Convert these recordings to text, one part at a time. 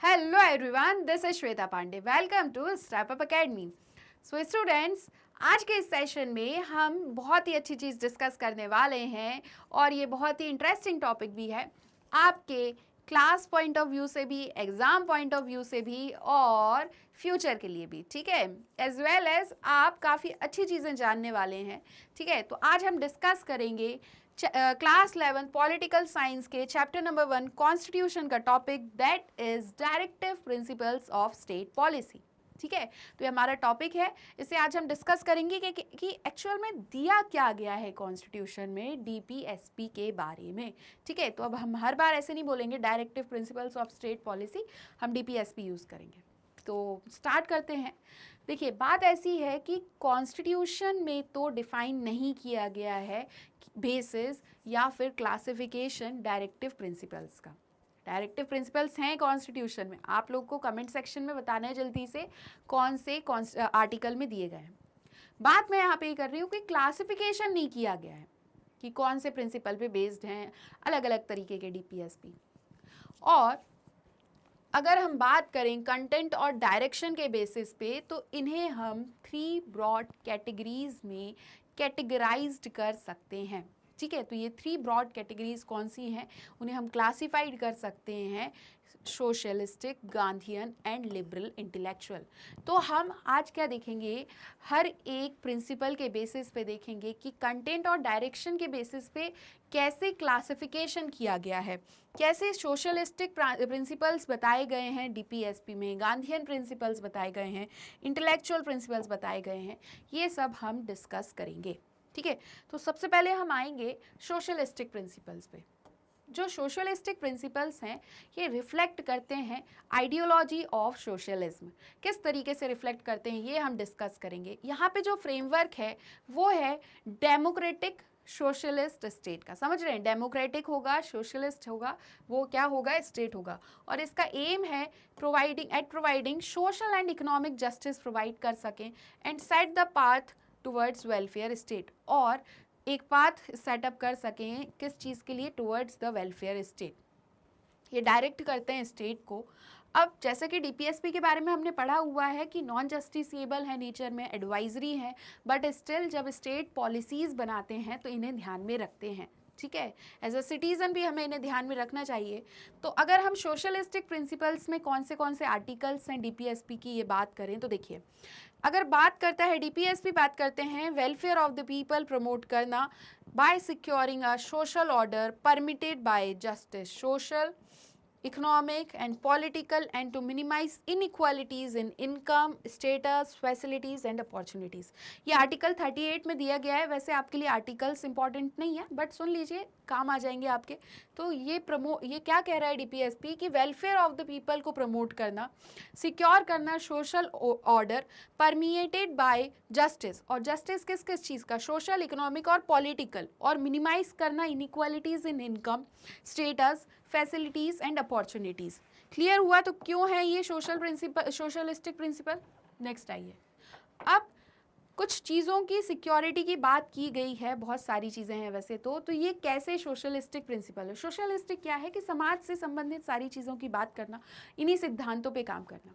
Hello everyone, this is Shweta Pandey. Welcome to Step Up Academy. So students, आज के इस session में हम बहुत ही अच्छी चीज़ डिस्कस करने वाले हैं और ये बहुत ही इंटरेस्टिंग टॉपिक भी है आपके क्लास पॉइंट ऑफ व्यू से भी, एग्ज़ाम पॉइंट ऑफ व्यू से भी और फ्यूचर के लिए भी, ठीक है, एज वेल एज आप काफ़ी अच्छी चीज़ें जानने वाले हैं, ठीक है। तो आज हम डिस्कस करेंगे क्लास 11 पॉलिटिकल साइंस के चैप्टर नंबर 1 कॉन्स्टिट्यूशन का topic that is directive principles of state policy, ठीक है। तो ये हमारा टॉपिक है, इसे आज हम डिस्कस करेंगे कि एक्चुअल में दिया क्या गया है कॉन्स्टिट्यूशन में डीपीएसपी के बारे में, ठीक है। तो अब हम हर बार ऐसे नहीं बोलेंगे directive principles of state policy, हम डीपीएसपी यूज़ करेंगे। तो स्टार्ट करते हैं। देखिए, बात ऐसी है कि कॉन्स्टिट्यूशन में तो डिफाइन नहीं किया गया है बेसिस या फिर क्लासिफिकेशन डायरेक्टिव प्रिंसिपल्स का। डायरेक्टिव प्रिंसिपल्स हैं कॉन्स्टिट्यूशन में, आप लोग को कमेंट सेक्शन में बताना है जल्दी से कौन से आर्टिकल में दिए गए हैं। बात मैं यहाँ पे ये कर रही हूँ कि क्लासिफिकेशन नहीं किया गया है कि कौन से प्रिंसिपल पे बेस्ड हैं अलग अलग तरीके के डीपीएसपी। और अगर हम बात करें कंटेंट और डायरेक्शन के बेसिस पे तो इन्हें हम 3 ब्रॉड कैटेगरीज में कैटेगराइज्ड कर सकते हैं, ठीक है। तो ये 3 ब्रॉड कैटेगरीज कौन सी हैं, उन्हें हम क्लासिफाइड कर सकते हैं socialistic, Gandhian and liberal intellectual. तो हम आज क्या देखेंगे, हर एक प्रिंसिपल के बेसिस पे देखेंगे कि कंटेंट और डायरेक्शन के बेसिस पे कैसे क्लासिफिकेशन किया गया है, कैसे सोशलिस्टिक प्रिंसिपल्स बताए गए हैं डीपीएसपी में, गांधीयन प्रिंसिपल्स बताए गए हैं, इंटेलेक्चुअल प्रिंसिपल्स बताए गए हैं, ये सब हम डिस्कस करेंगे, ठीक है। तो सबसे पहले हम आएंगे सोशलिस्टिक प्रिंसिपल्स पे। जो सोशलिस्टिक प्रिंसिपल्स हैं ये रिफ्लेक्ट करते हैं आइडियोलॉजी ऑफ सोशलिज्म। किस तरीके से रिफ्लेक्ट करते हैं ये हम डिस्कस करेंगे। यहाँ पे जो फ्रेमवर्क है वो है डेमोक्रेटिक सोशलिस्ट स्टेट का। समझ रहे हैं, डेमोक्रेटिक होगा, सोशलिस्ट होगा, वो क्या होगा, स्टेट होगा। और इसका एम है providing social and economic justice provide कर सकें and set the path towards welfare state, और एक पाथ सेटअप कर सकें किस चीज़ के लिए, टुवर्ड्स द वेलफेयर स्टेट। ये डायरेक्ट करते हैं स्टेट को। अब जैसे कि डीपीएसपी के बारे में हमने पढ़ा हुआ है कि नॉन जस्टिसेबल है नेचर में, एडवाइजरी है, बट स्टिल जब स्टेट पॉलिसीज़ बनाते हैं तो इन्हें ध्यान में रखते हैं, ठीक है। एज अ सिटीज़न भी हमें इन्हें ध्यान में रखना चाहिए। तो अगर हम सोशलिस्टिक प्रिंसिपल्स में कौन से आर्टिकल्स हैं डीपीएसपी की ये बात करें तो देखिए, अगर बात करता है डीपीएसपी, बात करते हैं welfare of the people promote करना by securing a social order permitted by justice, social, economic and political, and to minimize inequalities in income, status, facilities and opportunities। ये आर्टिकल 38 में दिया गया है। वैसे आपके लिए आर्टिकल्स इंपॉर्टेंट नहीं है, बट सुन लीजिए, काम आ जाएंगे आपके। तो ये क्या कह रहा है डीपीएसपी कि वेलफेयर ऑफ द पीपल को प्रमोट करना, सिक्योर करना social order permeated bye justice, और जस्टिस किस किस चीज़ का, सोशल, इकोनॉमिक और पॉलिटिकल, और मिनिमाइज करना inequalities in income, status, facilities and opportunities. Clear हुआ? तो क्यों है ये सोशलिस्टिक प्रिंसिपल। नेक्स्ट आइए, अब कुछ चीज़ों की सिक्योरिटी की बात की गई है, बहुत सारी चीज़ें हैं वैसे तो ये कैसे सोशलिस्टिक प्रिंसिपल है। सोशलिस्टिक क्या है कि समाज से संबंधित सारी चीज़ों की बात करना, इन्हीं सिद्धांतों पे काम करना।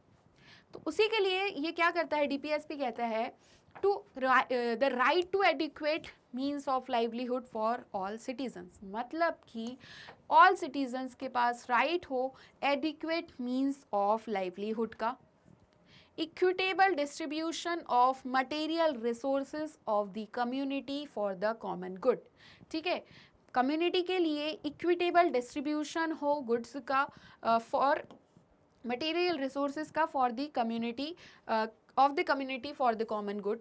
तो उसी के लिए ये क्या करता है, डीपीएसपी कहता है to the right to adequate means of livelihood for all citizens, मतलब कि ऑल सिटीजन्स के पास राइट हो एडिक्वेट मीन्स ऑफ लाइवलीहुड का, equitable distribution of material resources of the community for the common good, ठीक है। कम्युनिटी के लिए इक्विटेबल डिस्ट्रीब्यूशन हो गुड्स का, फॉर मटेरियल रिसोर्सेज का, for the community of the community for the common good,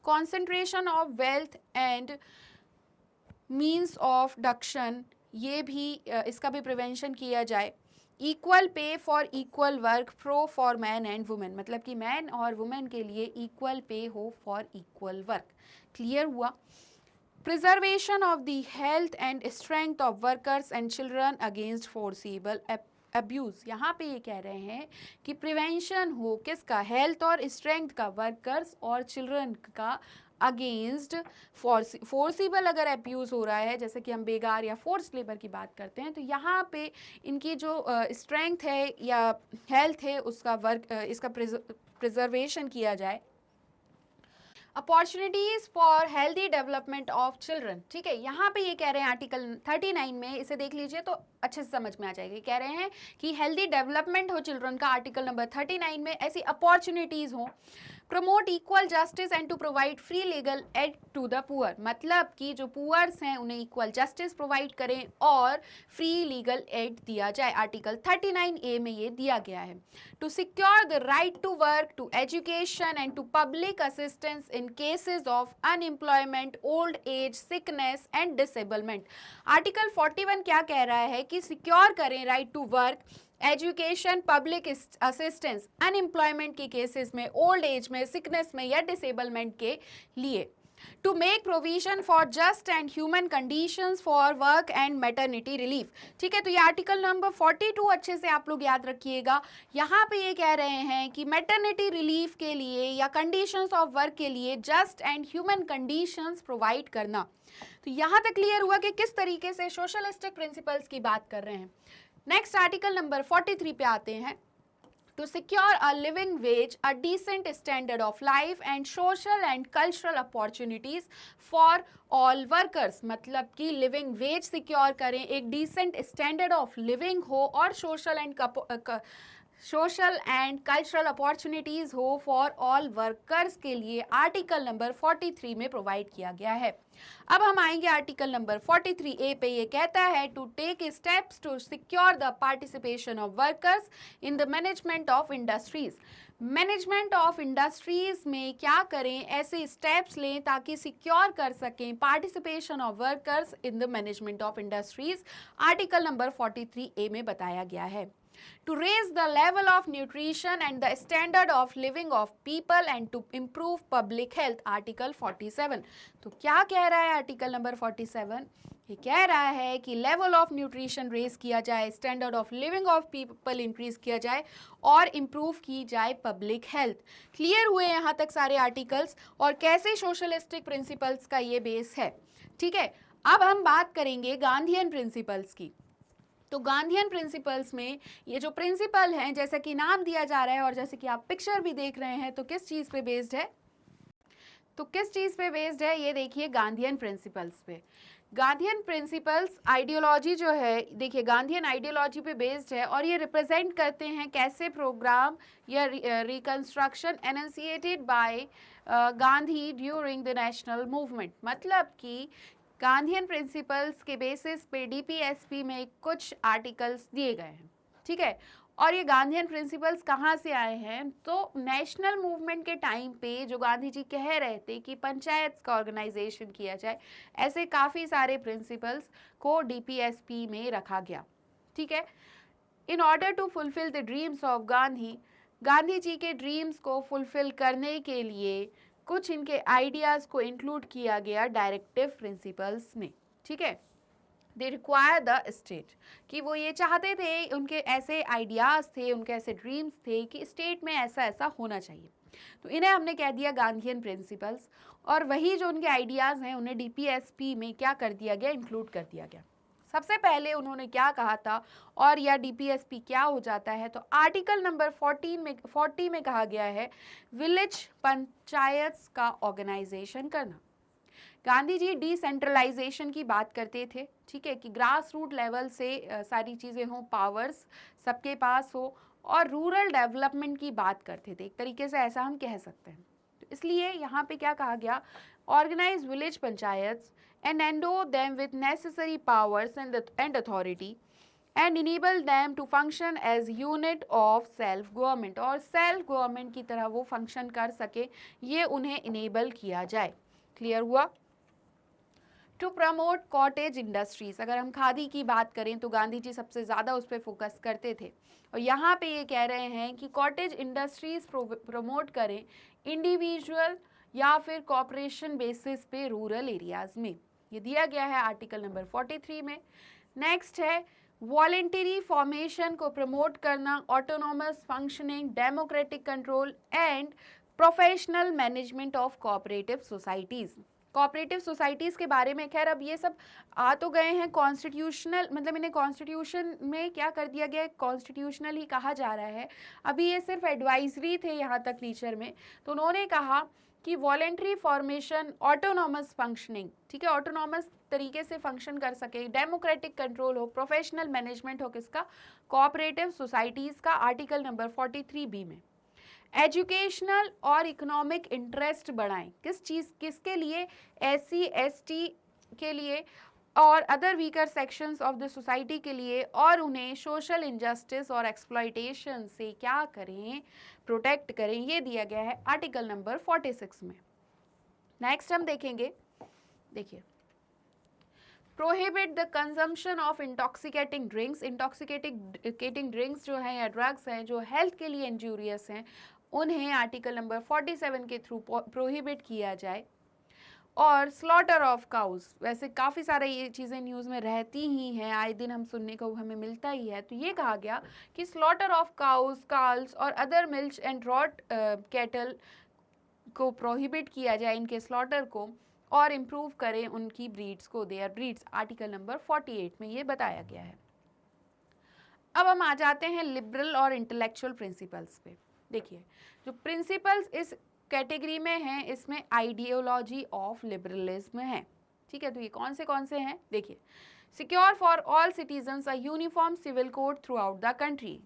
concentration of wealth and means of डक्शन, ये भी इसका भी प्रिवेंशन किया जाए, equal pay for equal work pro for man and women, मतलब कि मैन और वुमेन के लिए इक्वल पे हो फॉर इक्वल वर्क। क्लियर हुआ? Preservation of the health and strength of workers and children against forcible abuse. यहाँ पे ये कह रहे हैं कि प्रिवेंशन हो किसका, हेल्थ और स्ट्रेंथ का, वर्कर्स और चिल्ड्रन का अगेंस्ट फोर्सिबल अगर अब्यूज़ हो रहा है, जैसे कि हम बेगार या फोर्स लेबर की बात करते हैं, तो यहाँ पे इनकी जो स्ट्रेंथ है या हेल्थ है उसका इसका प्रिजर्वेशन किया जाए। Opportunities for healthy development of children, ठीक है, यहाँ पे ये कह रहे हैं आर्टिकल 39 में, इसे देख लीजिए तो अच्छे से समझ में आ जाएगी। कह रहे हैं कि हेल्दी डेवलपमेंट हो चिल्ड्रन का, आर्टिकल नंबर 39 में ऐसी अपॉर्चुनिटीज हो। Promote equal justice and to provide free legal aid to the poor, मतलब कि जो पुअर्स हैं उन्हें इक्वल जस्टिस प्रोवाइड करें और फ्री लीगल एड दिया जाए। आर्टिकल 39A में ये दिया गया है। To secure the right to work, to education and to public assistance in cases of unemployment, old age, sickness and disablement. Article 41 क्या कह रहा है कि सिक्योर करें right to work, education, public assistance unemployment के केसेस में, old age में, sickness में या डिसेबलमेंट के लिए। To make provision for just and human conditions for work and maternity relief, ठीक है। तो ये आर्टिकल नंबर 42 अच्छे से आप लोग याद रखिएगा। यहाँ पे ये कह रहे हैं कि मैटरनिटी रिलीफ के लिए या कंडीशंस ऑफ वर्क के लिए just and human conditions provide करना। तो यहाँ तक क्लियर हुआ कि किस तरीके से सोशलिस्टिक प्रिंसिपल्स की बात कर रहे हैं। नेक्स्ट आर्टिकल नंबर 43 पे आते हैं। To secure a living wage, a decent standard of life and social and cultural opportunities for all workers, मतलब कि लिविंग वेज सिक्योर करें, एक डिसेंट स्टैंडर्ड ऑफ लिविंग हो और सोशल एंड कल्चरल अपॉर्चुनिटीज़ हो फॉर ऑल वर्कर्स के लिए article number 43 में प्रोवाइड किया गया है। अब हम आएंगे आर्टिकल नंबर 43A पे। ये कहता है to take steps to secure the participation of workers in the management of industries. Management of industries में क्या करें, ऐसे स्टेप्स लें ताकि सिक्योर कर सकें participation of workers in the management of industries. Article number 43A में बताया गया है। To raise the level of nutrition and the standard of living of people and to improve public health, article 47। तो क्या कह रहा है आर्टिकल नंबर 47? ये कह रहा है कि लेवल ऑफ न्यूट्रिशन रेज किया जाए, standard of living of people increase किया जाए और इम्प्रूव की जाए पब्लिक हेल्थ। क्लियर हुए यहाँ तक सारे आर्टिकल्स और कैसे सोशलिस्टिक प्रिंसिपल्स का ये बेस है, ठीक है। अब हम बात करेंगे गांधीयन प्रिंसिपल्स की। तो गांधीयन प्रिंसिपल्स में ये जो प्रिंसिपल हैं, जैसा कि नाम दिया जा रहा है और जैसे कि आप पिक्चर भी देख रहे हैं, तो किस चीज़ पे बेस्ड है? तो किस चीज़ पे बेस्ड है? ये देखिए गांधीयन प्रिंसिपल्स पे। गांधीयन प्रिंसिपल्स आइडियोलॉजी जो है, देखिए गांधीयन आइडियोलॉजी पे बेस्ड है और ये रिप्रेजेंट करते हैं कैसे प्रोग्राम या reconstruction enunciated by Gandhi during the national movement, मतलब कि गांधीयन प्रिंसिपल्स के बेसिस पे डीपीएसपी में कुछ आर्टिकल्स दिए गए हैं, ठीक है। और ये गांधीयन प्रिंसिपल्स कहाँ से आए हैं? तो नेशनल मूवमेंट के टाइम पे जो गांधी जी कह रहे थे कि पंचायत का ऑर्गेनाइजेशन किया जाए, ऐसे काफ़ी सारे प्रिंसिपल्स को डीपीएसपी में रखा गया, ठीक है। In order to fulfil the dreams of Gandhi, Gandhi ji के ड्रीम्स को फुलफिल करने के लिए कुछ इनके आइडियाज़ को इंक्लूड किया गया डायरेक्टिव प्रिंसिपल्स में, ठीक है। दे रिक्वायर द स्टेट, कि वो ये चाहते थे, उनके ऐसे आइडियाज़ थे, उनके ऐसे ड्रीम्स थे कि स्टेट में ऐसा ऐसा होना चाहिए। तो इन्हें हमने कह दिया गांधीयन प्रिंसिपल्स, और वही जो उनके आइडियाज़ हैं उन्हें डीपीएसपी में क्या कर दिया गया, इंक्लूड कर दिया गया। सबसे पहले उन्होंने क्या कहा था और या डीपीएसपी क्या हो जाता है? तो आर्टिकल नंबर 40 में कहा गया है विलेज पंचायत का ऑर्गेनाइजेशन करना। गांधी जी डिसेंट्रलाइजेशन की बात करते थे, ठीक है, कि ग्रास रूट लेवल से सारी चीज़ें हों, पावर्स सबके पास हो, और रूरल डेवलपमेंट की बात करते थे, एक तरीके से ऐसा हम कह सकते हैं। तो इसलिए यहाँ पे क्या कहा गया, organize village panchayats and endow them with necessary powers and authority and enable them to function as unit of self government, और self government की तरह वो function कर सके, ये उन्हें enable किया जाए। क्लियर हुआ? टू प्रमोट कॉटेज इंडस्ट्रीज, अगर हम खादी की बात करें तो गांधी जी सबसे ज़्यादा उस पर फोकस करते थे, और यहाँ पे ये कह रहे हैं कि कॉटेज इंडस्ट्रीज प्रमोट करें इंडिविजुअल या फिर कॉपरेशन बेसिस पे रूरल एरियाज़ में। ये दिया गया है आर्टिकल नंबर 43 में। नेक्स्ट है वॉलेंटरी फॉर्मेशन को प्रमोट करना, autonomous functioning, democratic control and professional management of cooperative societies. Cooperative societies के बारे में खैर अब ये सब आ तो गए हैं कॉन्स्टिट्यूशनल, मतलब इन्हें कॉन्स्टिट्यूशन में क्या कर दिया गया है, कॉन्स्टिट्यूशनल ही कहा जा रहा है। अभी ये सिर्फ एडवाइजरी थे यहाँ तक टीचर में। तो उन्होंने कहा कि वॉलेंट्री फॉर्मेशन, ऑटोनॉमस फंक्शनिंग, ठीक है, ऑटोनॉमस तरीके से फंक्शन कर सके, डेमोक्रेटिक कंट्रोल हो, प्रोफेशनल मैनेजमेंट हो, किसका, कोऑपरेटिव सोसाइटीज़ का, आर्टिकल नंबर 43B में। एजुकेशनल और इकोनॉमिक इंटरेस्ट बढ़ाएं, किस चीज़, किसके लिए, SC ST के लिए और other weaker sections of the society के लिए, और उन्हें सोशल इनजस्टिस और एक्सप्लॉयटेशन से क्या करें, प्रोटेक्ट करें। ये दिया गया है आर्टिकल नंबर 46 में। नेक्स्ट हम देखेंगे, देखिए, prohibit the consumption of intoxicating drinks. Intoxicating drinks जो हैं या ड्रग्स हैं जो हेल्थ के लिए इंजूरियस हैं, उन्हें आर्टिकल नंबर 47 के थ्रू प्रोहिबिट किया जाए। और स्लॉटर ऑफ काउज, वैसे काफ़ी सारे ये चीज़ें न्यूज़ में रहती ही हैं, आए दिन हम सुनने को हमें मिलता ही है। तो ये कहा गया कि स्लॉटर ऑफ काउज, काल्स और other milk and draught cattle को प्रोहिबिट किया जाए, इनके स्लॉटर को, और इम्प्रूव करें उनकी ब्रीड्स को, देयर ब्रीड्स, आर्टिकल नंबर 48 में ये बताया गया है। अब हम आ जाते हैं लिबरल और इंटेलेक्चुअल प्रिंसिपल्स पे। देखिए, जो प्रिंसिपल्स इस कैटेगरी में हैं, इसमें आइडियोलॉजी ऑफ लिबरलिज्म है, ठीक है। तो ये कौन से हैं, देखिए, secure for all citizens a uniform civil code throughout the country.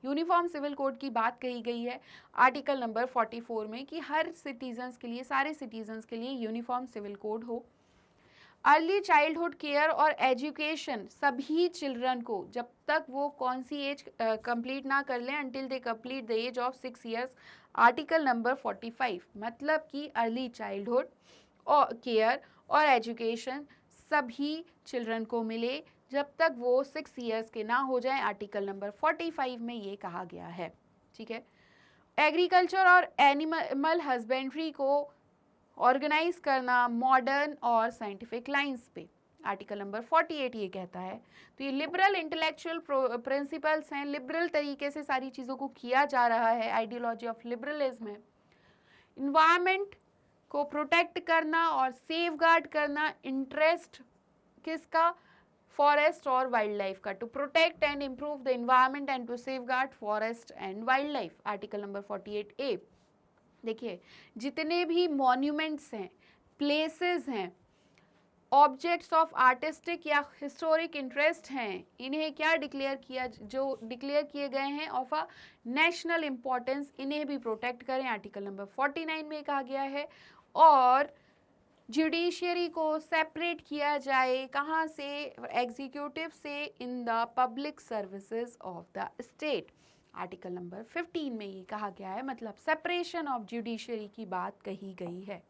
Uniform civil code की बात कही गई है आर्टिकल नंबर 44 में कि हर सिटीजन्स के लिए, सारे सिटीजन्स के लिए यूनिफॉर्म सिविल कोड हो। अर्ली चाइल्डहुड केयर और एजुकेशन, सभी चिल्ड्रन को जब तक वो कौन सी एज कंप्लीट ना कर लें, until they complete the age of 6 years, article number 45। मतलब कि अर्ली चाइल्डहुड और केयर और एजुकेशन सभी चिल्ड्रन को मिले जब तक वो 6 ईयर्स के ना हो जाएं, आर्टिकल नंबर 45 में ये कहा गया है, ठीक है। एग्रीकल्चर और एनिमल हस्बेंड्री को ऑर्गेनाइज करना मॉडर्न और साइंटिफिक लाइंस पे, आर्टिकल नंबर 48 ये कहता है। तो ये लिबरल इंटेलेक्चुअल प्रिंसिपल्स हैं, लिबरल तरीके से सारी चीज़ों को किया जा रहा है, आइडियोलॉजी ऑफ लिबरलिज्म है। इन्वायरमेंट को प्रोटेक्ट करना और सेफगार्ड करना, इंटरेस्ट किसका, फॉरेस्ट और वाइल्ड लाइफ का, to protect and improve the environment and to safeguard forest and wildlife, article number 48A। देखिए, जितने भी मॉन्यूमेंट्स हैं, प्लेसेस हैं, ऑब्जेक्ट्स ऑफ आर्टिस्टिक या हिस्टोरिक इंटरेस्ट हैं, इन्हें क्या डिक्लेयर किया, जो डिक्लेयर किए गए हैं ऑफ अ नेशनल इम्पोर्टेंस, इन्हें भी प्रोटेक्ट करें, आर्टिकल नंबर 49 में कहा गया है। और जुडिशियरी को सेपरेट किया जाए, कहाँ से, एग्जीक्यूटिव से, in the public services of the state, article number 15 में ये कहा गया है। मतलब सेपरेशन ऑफ जुडिशरी की बात कही गई है।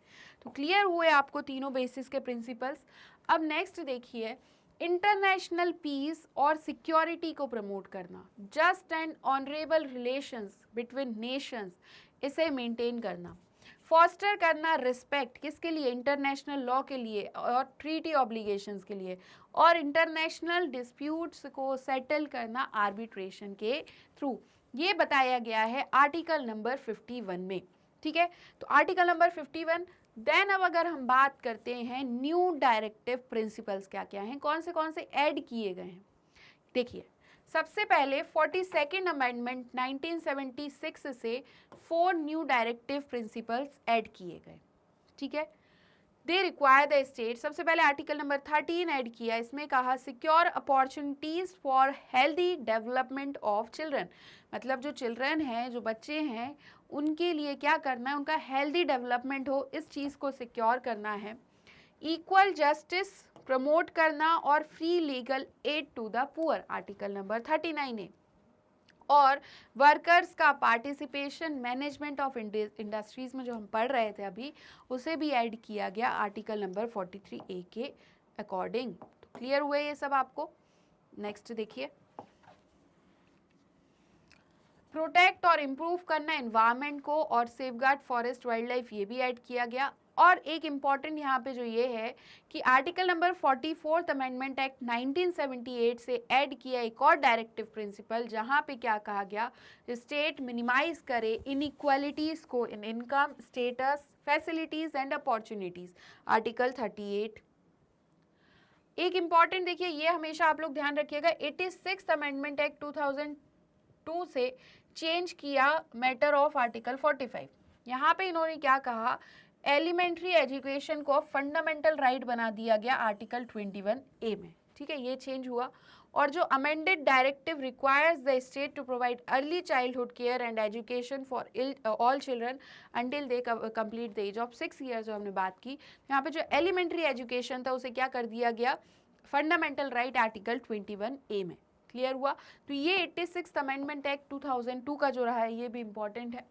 तो क्लियर हुए आपको तीनों बेसिस के प्रिंसिपल्स। अब नेक्स्ट देखिए, इंटरनेशनल पीस और सिक्योरिटी को प्रमोट करना, just and honourable relations between Nations, इसे मेंटेन करना, फॉस्टर करना रिस्पेक्ट, किसके लिए, इंटरनेशनल लॉ के लिए और ट्रीटी ऑब्लिगेशंस के लिए, और इंटरनेशनल डिस्प्यूट्स को सेटल करना आर्बिट्रेशन के थ्रू, ये बताया गया है आर्टिकल नंबर 51 में, ठीक है। तो आर्टिकल नंबर 51। देन अब अगर हम बात करते हैं न्यू डायरेक्टिव प्रिंसिपल्स क्या क्या हैं, कौन से ऐड किए गए हैं। देखिए, सबसे पहले 42nd अमेंडमेंट 1976 से 4 न्यू डायरेक्टिव प्रिंसिपल्स ऐड किए गए, ठीक है। दे रिक्वायर द स्टेट, सबसे पहले आर्टिकल नंबर 13 ऐड किया, इसमें कहा secure opportunities for healthy development of children, मतलब जो चिल्ड्रन हैं, जो बच्चे हैं, उनके लिए क्या करना है, उनका हेल्दी डेवलपमेंट हो, इस चीज़ को सिक्योर करना है। इक्वल जस्टिस प्रमोट करना और free legal aid to the poor, article number 39A। और वर्कर्स का पार्टिसिपेशन मैनेजमेंट ऑफ इंडस्ट्रीज में जो हम पढ़ रहे थे अभी, उसे भी ऐड किया गया आर्टिकल नंबर 43A के अकॉर्डिंग। तो क्लियर हुए ये सब आपको। नेक्स्ट देखिए, प्रोटेक्ट और इम्प्रूव करना एनवायरनमेंट को और सेफगार्ड फॉरेस्ट वाइल्ड लाइफ, ये भी ऐड किया गया। और एक इम्पॉर्टेंट यहाँ पे जो ये है कि article number 44th amendment act 1978 से ऐड किया एक और डायरेक्टिव प्रिंसिपल, जहाँ पे क्या कहा गया, स्टेट मिनिमाइज करे इनइक्वालिटीज को इन income, status, facilities and opportunities, article 38। एक इम्पॉर्टेंट देखिए, ये हमेशा आप लोग ध्यान रखिएगा, 86th अमेंडमेंट एक्ट 2002 से चेंज किया मैटर ऑफ आर्टिकल 45। यहाँ पे इन्होंने क्या कहा, एलिमेंट्री एजुकेशन को फंडामेंटल राइट बना दिया गया आर्टिकल 21A में, ठीक है, ये चेंज हुआ। और जो amended directive requires the state to provide early childhood care and education for all children until they complete the age of 6 years, जो हमने बात की, यहाँ पे जो एलिमेंट्री एजुकेशन था उसे क्या कर दिया गया, फंडामेंटल राइट आर्टिकल 21A में। क्लियर हुआ? तो ये 86th अमेंडमेंट एक्ट 2002 का जो रहा है ये भी इंपॉर्टेंट है।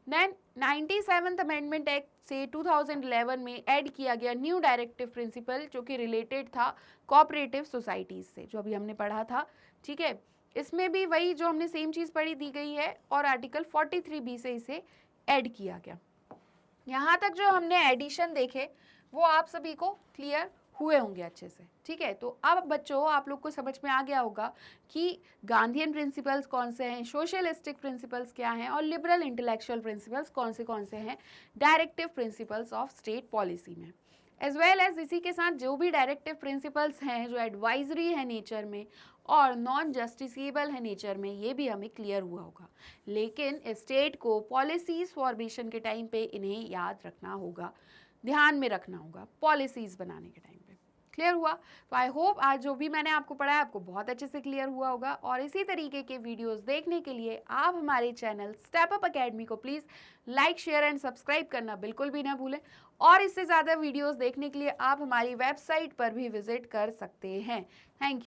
देन 97th अमेंडमेंट एक्ट से 2011 में ऐड किया गया न्यू डायरेक्टिव प्रिंसिपल, जो कि रिलेटेड था कोऑपरेटिव सोसाइटीज से, जो अभी हमने पढ़ा था, ठीक है। इसमें भी वही जो हमने सेम चीज़ पढ़ी दी गई है और आर्टिकल 43B से इसे ऐड किया गया। यहाँ तक जो हमने एडिशन देखे वो आप सभी को क्लियर हुए होंगे अच्छे से, ठीक है। तो अब बच्चों आप लोग को समझ में आ गया होगा कि गांधीयन प्रिंसिपल्स कौन से हैं, सोशलिस्टिक प्रिंसिपल्स क्या हैं और लिबरल इंटेलेक्चुअल प्रिंसिपल्स कौन से हैं directive principles of state policy में। एज वेल एज इसी के साथ जो भी डायरेक्टिव प्रिंसिपल्स हैं जो एडवाइजरी है नेचर में और नॉन जस्टिसेबल है नेचर में, ये भी हमें क्लियर हुआ होगा। लेकिन स्टेट को पॉलिसीज फॉर्मेशन के टाइम पे इन्हें याद रखना होगा, ध्यान में रखना होगा पॉलिसीज बनाने के टाइम पे। क्लियर हुआ? तो आई होप आज जो भी मैंने आपको पढ़ाया आपको बहुत अच्छे से क्लियर हुआ होगा। और इसी तरीके के वीडियोस देखने के लिए आप हमारे चैनल स्टेप अप एकेडमी को please like, share and subscribe करना बिल्कुल भी ना भूलें। और इससे ज़्यादा वीडियोस देखने के लिए आप हमारी वेबसाइट पर भी विजिट कर सकते हैं। Thank you.